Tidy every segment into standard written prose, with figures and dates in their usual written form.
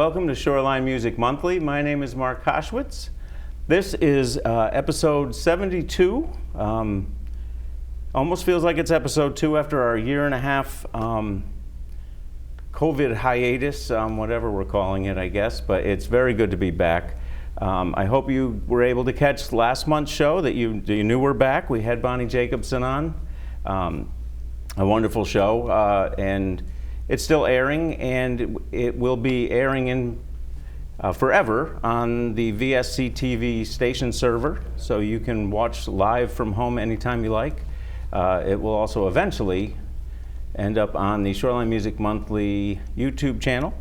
welcome to Shoreline Music Monthly. My name is Mark Koschwitz. This is episode 72. Almost feels like it's episode 2 after our year and a half COVID hiatus, whatever we're calling it, I guess, but it's very good to be back. I hope you were able to catch last month's show, that you knew we're back. We had Bonnie Jacobson on, a wonderful show, and it's still airing, and it will be airing in forever on the VSC TV station server, so you can watch live from home anytime you like. It will also eventually end up on the Shoreline Music Monthly YouTube channel,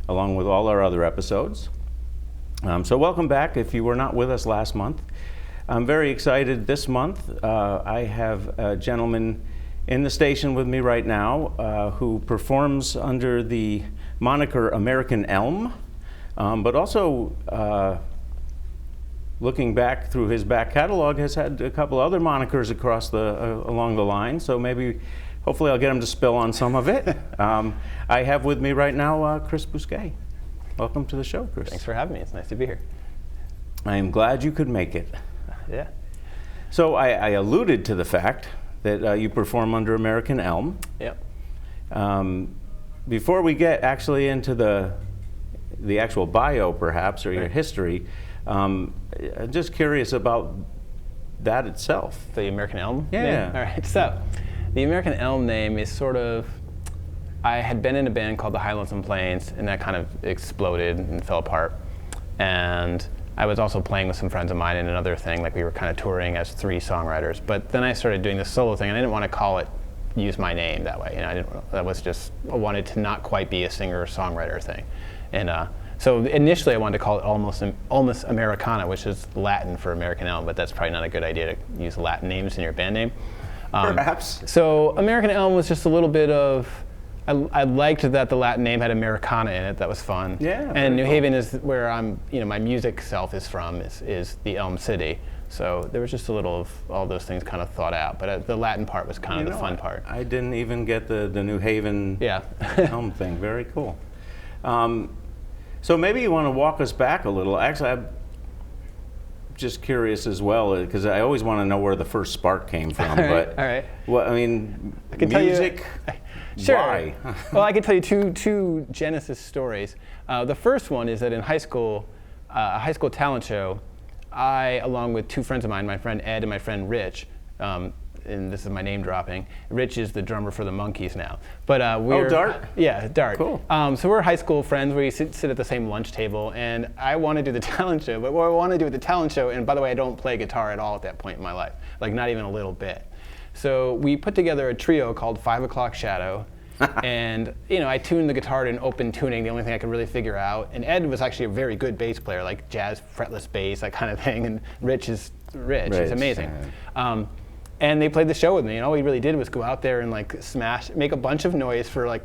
along with all our other episodes. So welcome back if you were not with us last month. I'm very excited this month. I have a gentleman in the station with me right now who performs under the moniker American Elm, but also looking back through his back catalog has had a couple other monikers across along the line, so maybe hopefully I'll get him to spill on some of it. I have with me right now Chris Bousquet. Welcome to the show, Chris. Thanks for having me. It's nice to be here. I am glad you could make it. Yeah. So I alluded to the fact that you perform under American Elm. Yep. Before we get actually into the actual bio, perhaps, or your history, I'm just curious about that itself. The American Elm Yeah. name? All right. So the American Elm name is sort of, I had been in a band called the High Lonesome Plains, and that kind of exploded and fell apart. And I was also playing with some friends of mine in another thing, like we were kind of touring as 3 songwriters. But then I started doing this solo thing, and I didn't want to use my name that way. I wanted to not quite be a singer or songwriter thing. And so initially I wanted to call it Almus Americana, which is Latin for American Elm, but that's probably not a good idea to use Latin names in your band name. Perhaps. So American Elm was just a little bit of, I liked that the Latin name had Americana in it. That was fun. Yeah. And New Haven is where my music self is from, is the Elm City. So there was just a little of all those things kind of thought out. But the Latin part was kind of the fun part. I didn't even get the New Haven Elm thing. Very cool. So maybe you want to walk us back a little. Actually, I'm just curious as well, because I always want to know where the first spark came from. All right. Well, I mean, I can music. Tell you, sure. Why? Well, I can tell you two Genesis stories. The first one is that in high school, a high school talent show, I, along with 2 friends of mine, my friend Ed and my friend Rich, and this is my name dropping. Rich is the drummer for the Monkees now. But we're Dart? Yeah, Dart. Cool. So we're high school friends. We sit at the same lunch table, and I want to do the talent show. But what I want to do with the talent show, and by the way, I don't play guitar at all at that point in my life, like not even a little bit. So we put together a trio called 5 O'Clock Shadow, and I tuned the guitar to an open tuning, the only thing I could really figure out. And Ed was actually a very good bass player, like jazz fretless bass, that kind of thing. And Rich is Rich. He's amazing. And they played the show with me, and all we really did was go out there and make a bunch of noise for like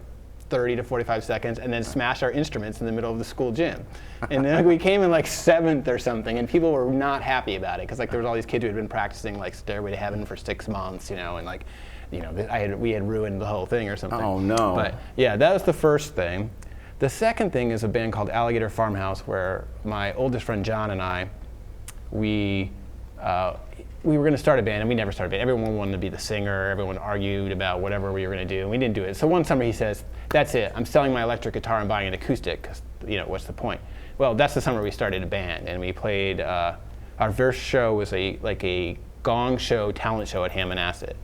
30 to 45 seconds, and then smash our instruments in the middle of the school gym. And then we came in like 7th or something, and people were not happy about it, because there was all these kids who had been practicing like Stairway to Heaven for 6 months, and we had ruined the whole thing or something. Oh no. But yeah, that was the first thing. The second thing is a band called Alligator Farmhouse, where my oldest friend John and I, we were going to start a band, and we never started a band. Everyone wanted to be the singer. Everyone argued about whatever we were going to do, and we didn't do it. So one summer he says, "That's it. I'm selling my electric guitar and buying an acoustic, because what's the point?" Well, that's the summer we started a band, and we played. Our first show was a gong show, talent show at Ham and Acid.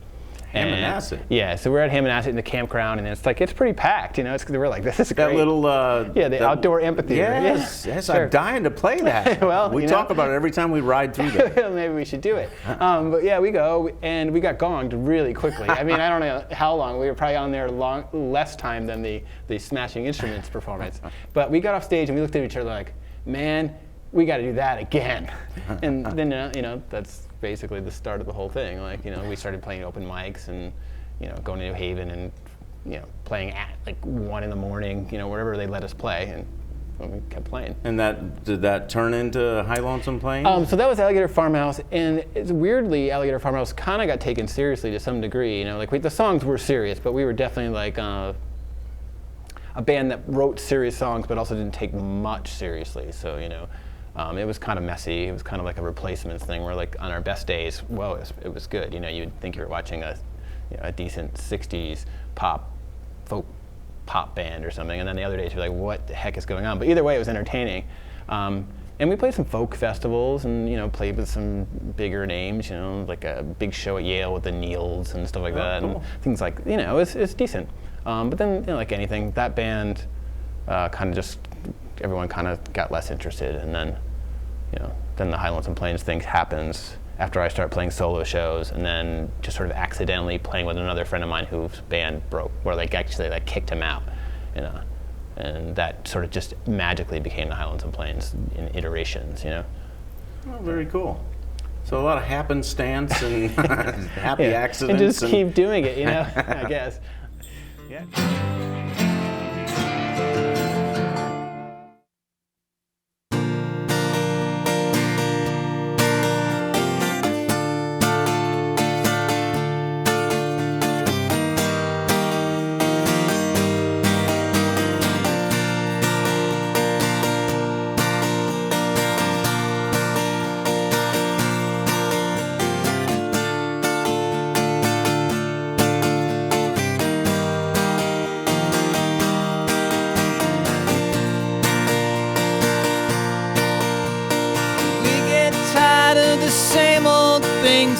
Acid. Yeah, so we're at Ham and Acid in the campground, and it's pretty packed. We're like, this is great. That little outdoor amphitheater. Yes, Sure. I'm dying to play that. Well, we talk about it every time we ride through there. Maybe we should do it. But yeah, we go, and we got gonged really quickly. I mean, I don't know how long. We were probably on there less time than the Smashing Instruments performance. But we got off stage, and we looked at each other like, man, we got to do that again. And then that's basically the start of the whole thing. We started playing open mics and going to New Haven and playing at like 1 a.m, wherever they let us play, and we kept playing. And did that turn into High Lonesome Plains? So that was Alligator Farmhouse, and weirdly Alligator Farmhouse kind of got taken seriously to some degree. The songs were serious, but we were definitely like a band that wrote serious songs but also didn't take much seriously. So it was kind of messy. It was kind of like a Replacements thing where, like, on our best days, well, it was good. You'd think you were watching a decent '60s folk pop band or something, and then the other days you're like, what the heck is going on? But either way, it was entertaining. And we played some folk festivals and, played with some bigger names, like a big show at Yale with the Neils and stuff like that. Cool. And things like, it's decent. But then, like anything, that band everyone kind of got less interested. And then, then the Highlands and Plains thing happens after I start playing solo shows, and then just sort of accidentally playing with another friend of mine whose band broke, where actually kicked him out, and that sort of just magically became the Highlands and Plains in iterations, Oh, very cool. So a lot of happenstance and happy accidents. And just keep doing it, I guess. Yeah.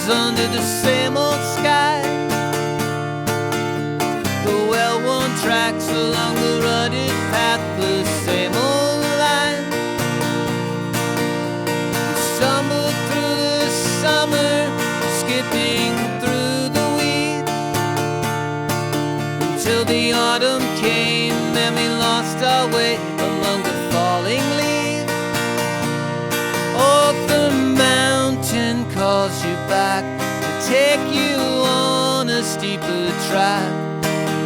Under the same old sky, the well-worn tracks along the rutted path, the same old line. We stumbled through the summer, skipping through the weeds, until the autumn came and we lost our way among the falling leaves. Oh, the mountain calls you back to take you on a steeper track.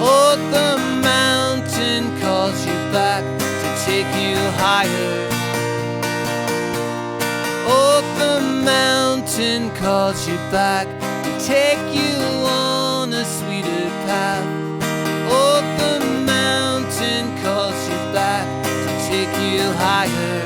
Oh, the mountain calls you back to take you higher. Oh, the mountain calls you back to take you on a sweeter path. Oh, the mountain calls you back to take you higher.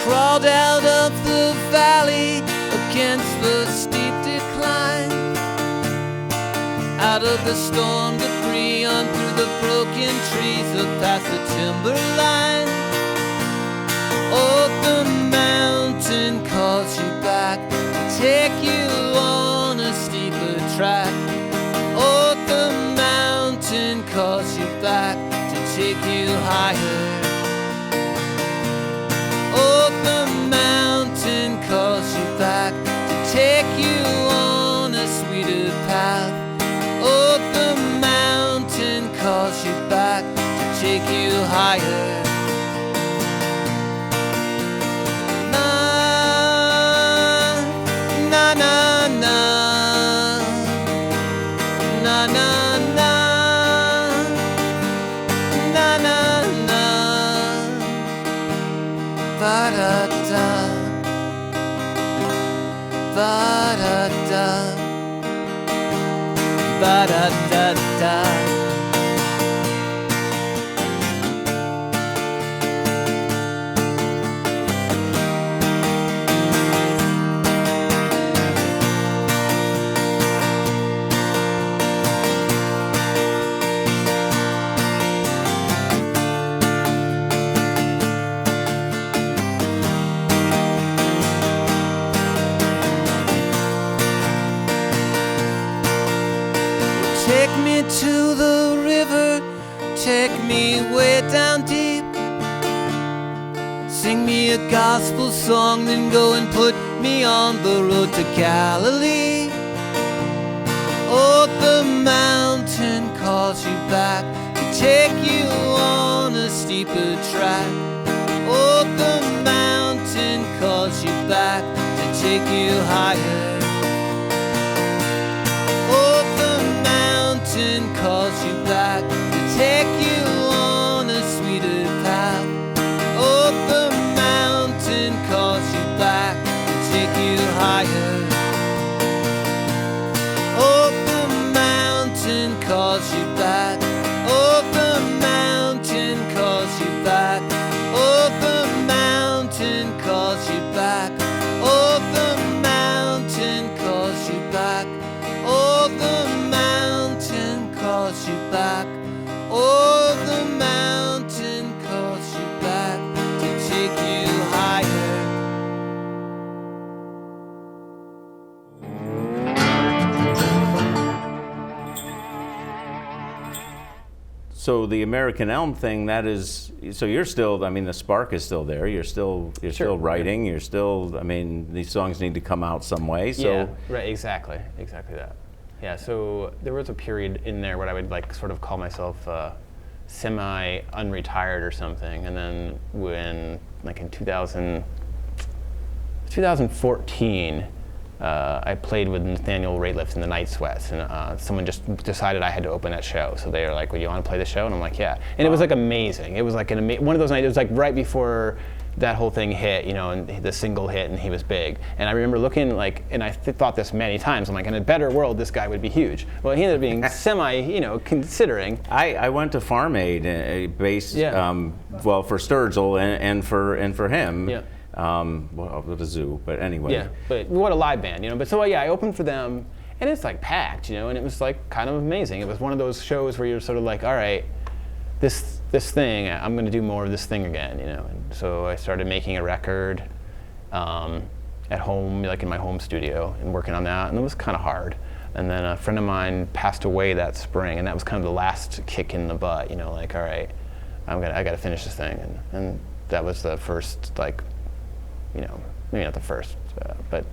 Crawled out of the valley against the steep decline, out of the storm debris, on through the broken trees, up past the timberline. Oh, the mountain calls you back to take you on a steeper track. Oh, the mountain calls you back to take you higher. Oh, the mountain calls you back to take you on a sweeter path. Oh, the mountain calls you back to take you higher. Na, na, na, na. Na, na, na. Na, na, na. Ba-da-da, ba-da-da, ba-da-da-da. Take me to the river, take me way down deep. Sing me a gospel song, then go and put me on the road to Galilee. Oh, the mountain calls you back to take you on a steeper track. Oh, the mountain calls you back to take you higher. Oh, the mountain calls you back to take you on a sweeter path. calls you back. Oh, the mountain calls you back. Oh, the mountain calls you back. Oh, the mountain calls you back. Oh, the mountain calls you back. Oh, the mountain calls you back to take you higher. So the American Elm thing, that is, so you're still, I mean, the spark is still there. You're still writing. You're still, I mean, these songs need to come out some way. So Yeah, right, exactly that. Yeah, so there was a period in there where I would like sort of call myself semi-unretired or something, and then when, like in 2014, I played with Nathaniel Rateliff in the Night Sweats, and someone just decided I had to open that show. So they were like, well, you want to play the show? And I'm like, yeah. And it was like amazing. It was like one of those nights, it was like right before that whole thing hit, you know, and the single hit, and he was big. And I remember looking like, and I thought this many times, I'm like, in a better world, this guy would be huge. Well, he ended up being semi, you know, considering. I went to Farm Aid based, well, for Sturgill and for him. Yeah. Well, with a zoo, but anyway. Yeah, but what a live band, you know. But so yeah, I opened for them, and it's like packed, you know, and it was like kind of amazing. It was one of those shows where you're sort of like, all right, this thing, I'm going to do more of this thing again, you know. And so I started making a record at home, like in my home studio, and working on that, and it was kind of hard. And then a friend of mine passed away that spring, and that was kind of the last kick in the butt, you know, like, all right, I got to finish this thing, and that was the first, like, you know, maybe not the first, but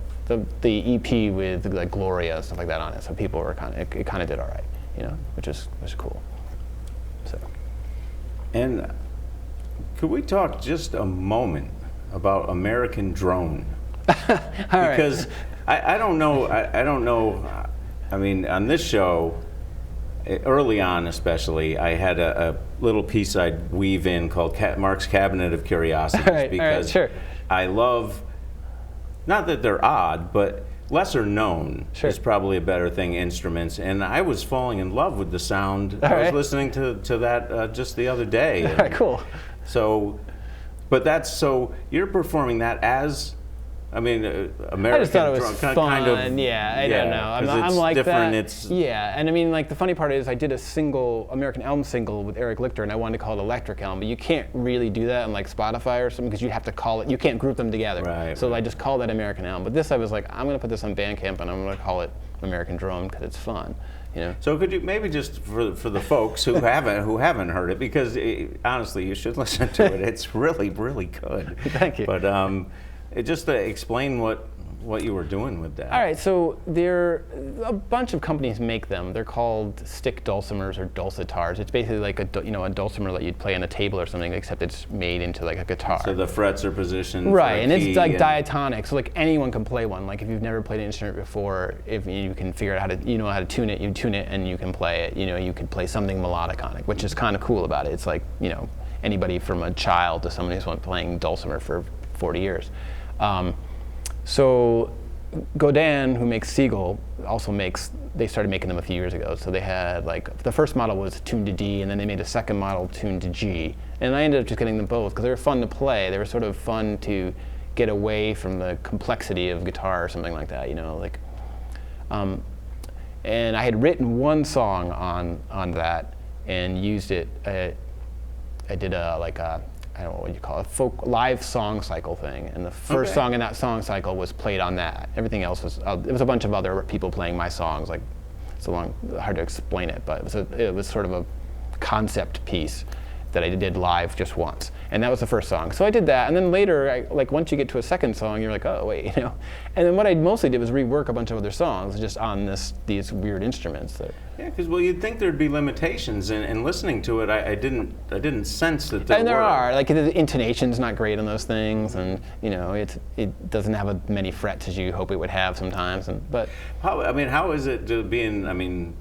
the EP with like Gloria and stuff like that on it. So people were it kind of did all right, you know, which was cool. So. And could we talk just a moment about American Drone? Because I don't know. I don't know. I mean, on this show, early on especially, I had a little piece I'd weave in called Mark's Cabinet of Curiosities, because sure. I love, not that they're odd, but lesser known is probably a better thing, instruments. And I was falling in love with the sound. I was listening to that just the other day. All right, cool. So, but so you're performing that as, I mean, American I just thought it was drum, fun. kind of, I don't know. I'm like that. Yeah, and I mean, like the funny part is I did a single, American Elm single with Eric Lichter, and I wanted to call it Electric Elm, but you can't really do that on like Spotify or something because you have to call it, you can't group them together. So I just called that American Elm. But this I was like, I'm going to put this on Bandcamp and I'm going to call it American Drone because it's fun. You know? So could you maybe just for the folks who haven't heard it, because honestly you should listen to it. It's really good. Thank you. But just to explain what you were doing with that. All right, so a bunch of companies make them. They're called stick dulcimers or dulcitars. It's basically like a dulcimer that you'd play on a table or something, except it's made into like a guitar. So the frets are positioned right, and it's like diatonic. So like anyone can play one. Like if you've never played an instrument before, if you can figure out how to tune it, you tune it and you can play it. You know, you could play something melodic on it, which is kind of cool about it. It's like, you know, anybody from a child to somebody who's been playing dulcimer for 40 years. So Godin, who makes Siegel, they started making them a few years ago. So they had like, the first model was tuned to D, and then they made a second model tuned to G. And I ended up just getting them both because they were fun to play. They were sort of fun to get away from the complexity of guitar or something like that, you know, like. And I had written one song on that and used it. I did I don't know what you call it, folk live song cycle thing, and the first song in that song cycle was played on that. Everything else was it was a bunch of other people playing my songs. Like, it's hard to explain it, but it was sort of a concept piece that I did live just once, and that was the first song. So I did that, and then later, once you get to a second song, you're like, oh wait, you know. And then what I mostly did was rework a bunch of other songs just on these weird instruments. Yeah, because you'd think there'd be limitations, and listening to it, I didn't sense that there were. And there are, like the intonation's not great on those things, and you know it doesn't have as many frets as you hope it would have sometimes. But how is it being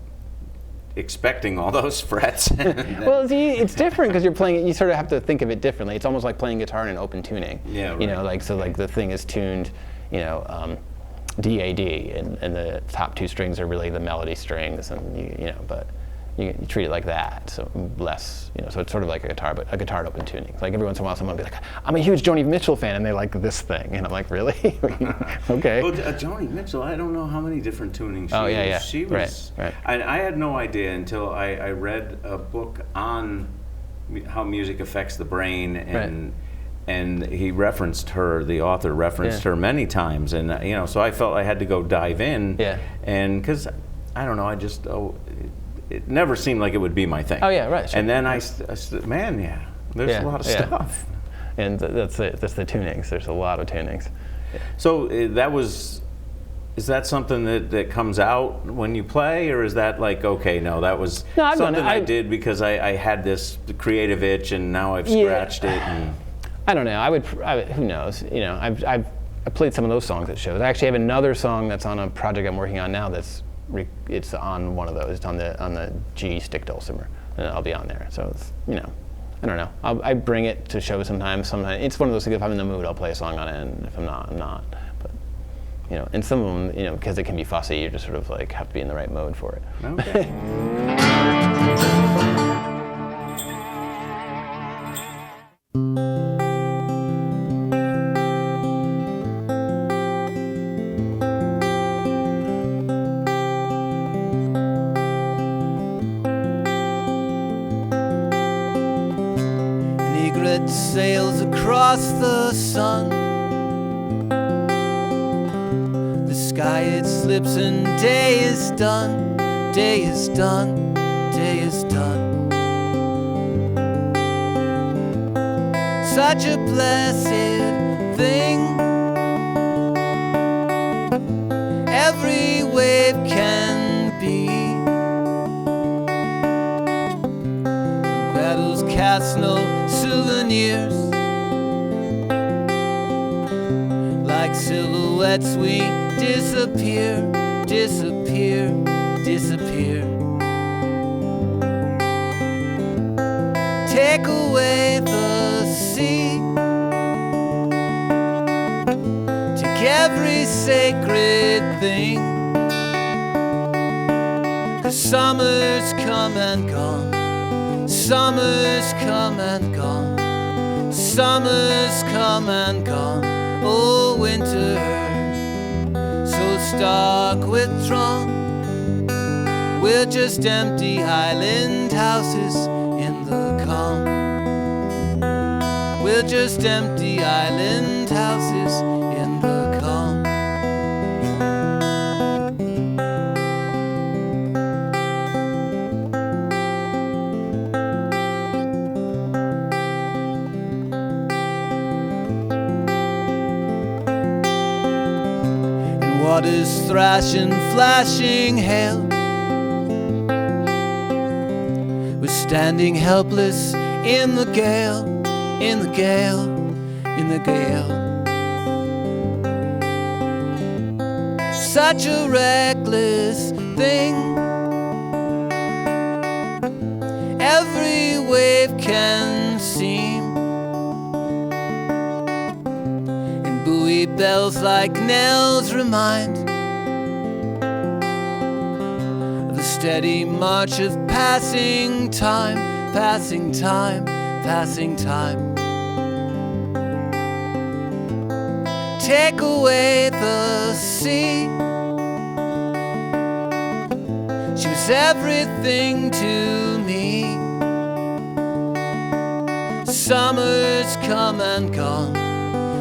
expecting all those frets? Well, it's different because you're playing it. You sort of have to think of it differently. It's almost like playing guitar in an open tuning. Yeah, right. You know, like the thing is tuned, you know, D-A-D, and the top two strings are really the melody strings, and you know, but you treat it like that, so less, so it's sort of like a guitar open tuning. Like every once in a while someone will be like, I'm a huge Joni Mitchell fan and they like this thing, and I'm like, really? Okay. Well, Joni Mitchell, I don't know how many different tunings Oh, yeah. She was, right. I had no idea until I read a book on how music affects the brain, and he referenced her, the author referenced her many times, and so I felt I had to go dive in, and because I don't know, I just it never seemed like it would be my thing. Oh yeah, right. Sure. And then I said, man, there's a lot of stuff. And that's it. That's the tunings. There's a lot of tunings. Yeah. So is that something that comes out when you play, or is that like, okay, no, that was something I did because I had this creative itch and now I've scratched it? And I don't know. I would who knows? I've played some of those songs at shows. I actually have another song that's on a project I'm working on now it's on one of those. It's on the G stick dulcimer, and I'll be on there. So it's, I don't know. I bring it to shows sometimes. Sometimes it's one of those things. If I'm in the mood, I'll play a song on it, and if I'm not, I'm not. But and some of them, because it can be fussy, you just sort of like have to be in the right mode for it. Okay. Sails across the sun. The sky it slips and day is done. Day is done. Day is done. Such a blessed thing. Every wave can be. Battles cast no souvenirs. Like silhouettes we disappear, disappear, disappear. Take away the sea. Take every sacred thing. 'Cause summer's come and gone. Summer's come and gone. Summer's come and gone. Oh, winter, so stark withdrawn. We're just empty island houses in the calm. We're just empty island houses in the calm. Waters thrashing, flashing hail. We're standing helpless in the gale, in the gale, in the gale. Such a reckless thing. Every wave can seem. Buoy bells like knells remind of the steady march of passing time, passing time, passing time. Take away the sea. She was everything to me. Summer's come and gone.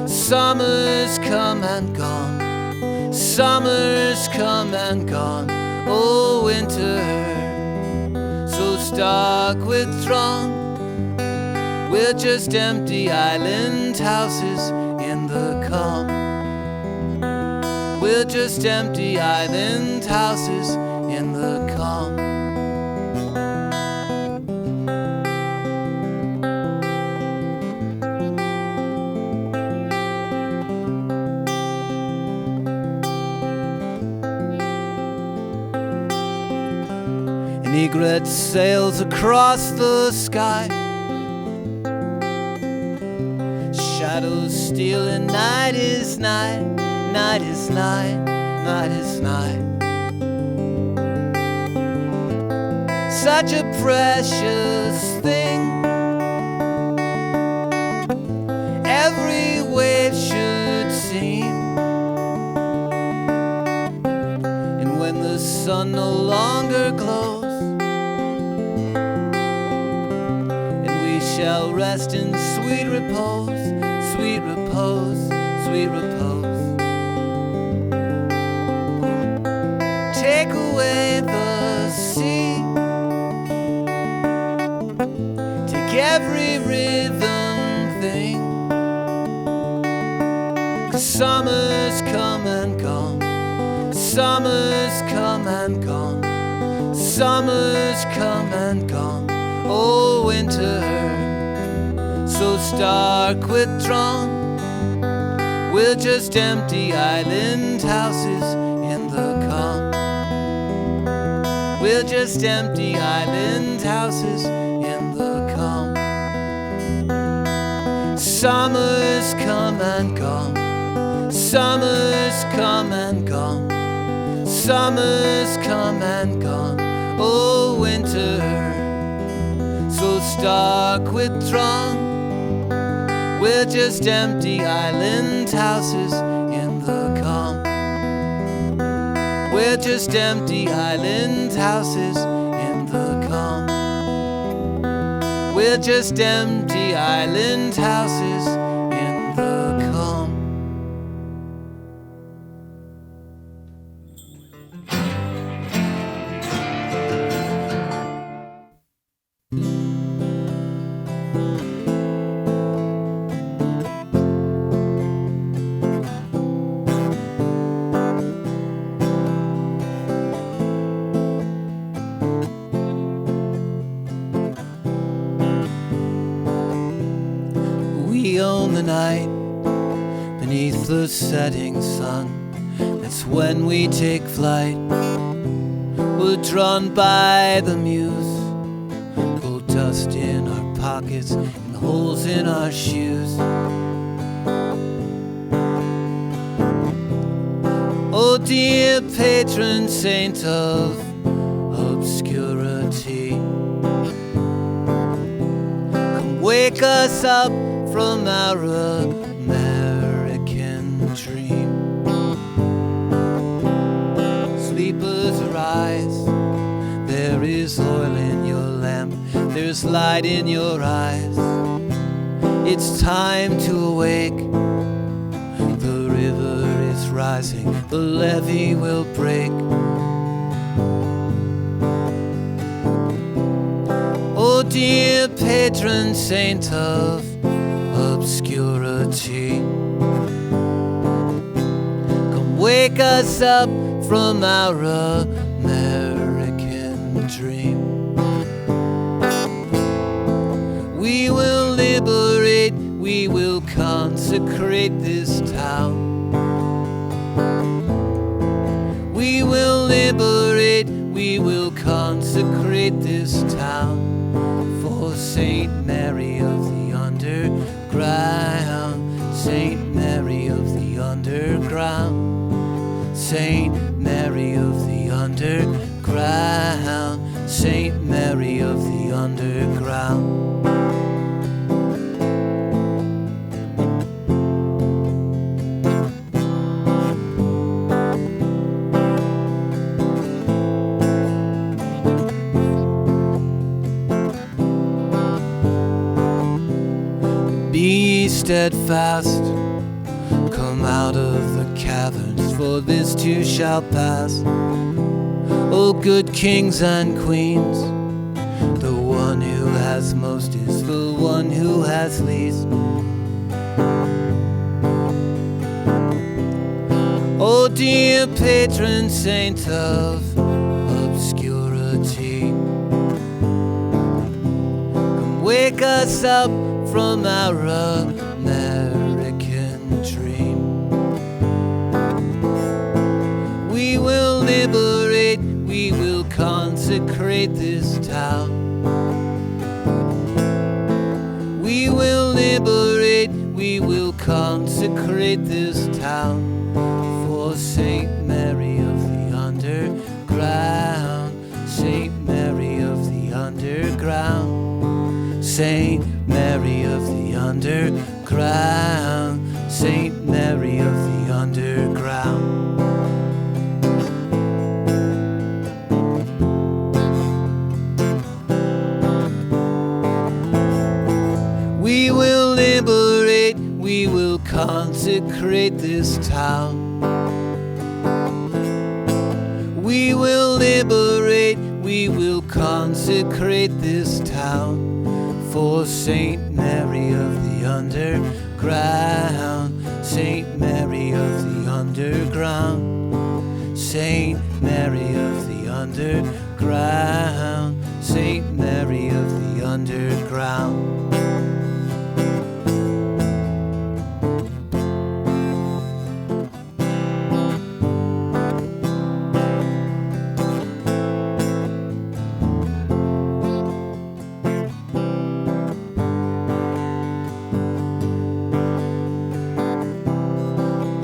Summer's come and gone. Summer's come and gone. Oh, winter, so stark withdrawn. We're just empty island houses in the calm. We're just empty island houses in the calm. An egret sails across the sky. Shadows steal and night is night. Night is night. Night is night. such a precious thing. Every wave should seem. And when the sun no longer glows, and we shall rest in sweet repose, sweet repose, sweet repose. Take away the sea, take every rhythm thing. 'Cause summer's come and gone, summer's come and gone, summer's come and gone. Oh, winter, so stark withdrawn. We're just empty island houses in the calm. We're just empty island houses in the calm. Summer's come and gone, summer's come and gone, summer's come and gone. Oh, winter, so stark withdrawn. We're just empty island houses in the calm. We're just empty island houses in the calm. We're just empty island houses in the calm. We own the night beneath the setting sun. That's when we take flight. We're drawn by the muse. Gold dust in our pockets and holes in our shoes. Oh, dear patron saint of obscurity, come wake us up from our American dream. Sleepers rise, there is oil in your lamp, there's light in your eyes. It's time to awake. The river is rising, the levee will break. Oh, dear patron saint of obscurity, come wake us up from our American dream. We will liberate, we will consecrate this town. We will liberate, we will consecrate this town. For Saint Mary of the underground, Saint Mary of the underground, Saint Mary of the underground, Saint Mary of the underground. Be steadfast, come out of the caverns, for this too shall pass. O good kings and queens, the one who has most is the one who has least. O dear patron saint of obscurity, come wake us up from our American dream. We will liberate, we will consecrate this town. We will liberate, we will consecrate this town. For Saint Mary of the underground, Saint Mary of the Saint Mary of the underground, Saint Mary of the underground. We will liberate, we will consecrate this town. We will liberate, we will consecrate this town for Saint Mary of the underground, Saint Mary of the underground, Saint Mary of the underground, Saint Mary of the underground.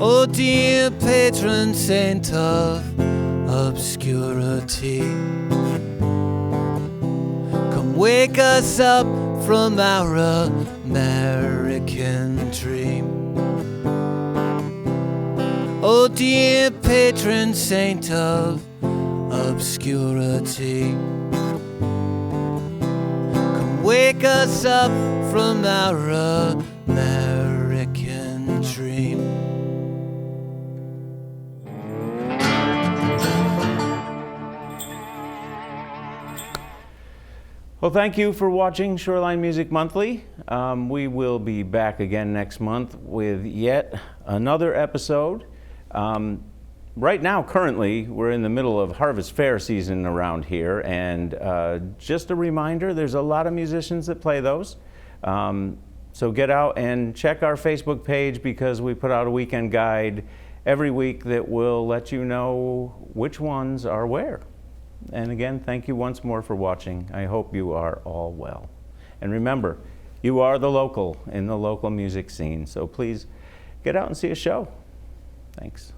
Oh dear patron saint of obscurity, come wake us up from our American dream. Oh dear patron saint of obscurity, come wake us up from our American dream. Well, thank you for watching Shoreline Music Monthly. We will be back again next month with yet another episode. Right now, currently, we're in the middle of Harvest Fair season around here, and just a reminder, there's a lot of musicians that play those. So get out and check our Facebook page, because we put out a weekend guide every week that will let you know which ones are where. And again, thank you once more for watching. I hope you are all well. And remember, you are the local in the local music scene, so please get out and see a show. Thanks.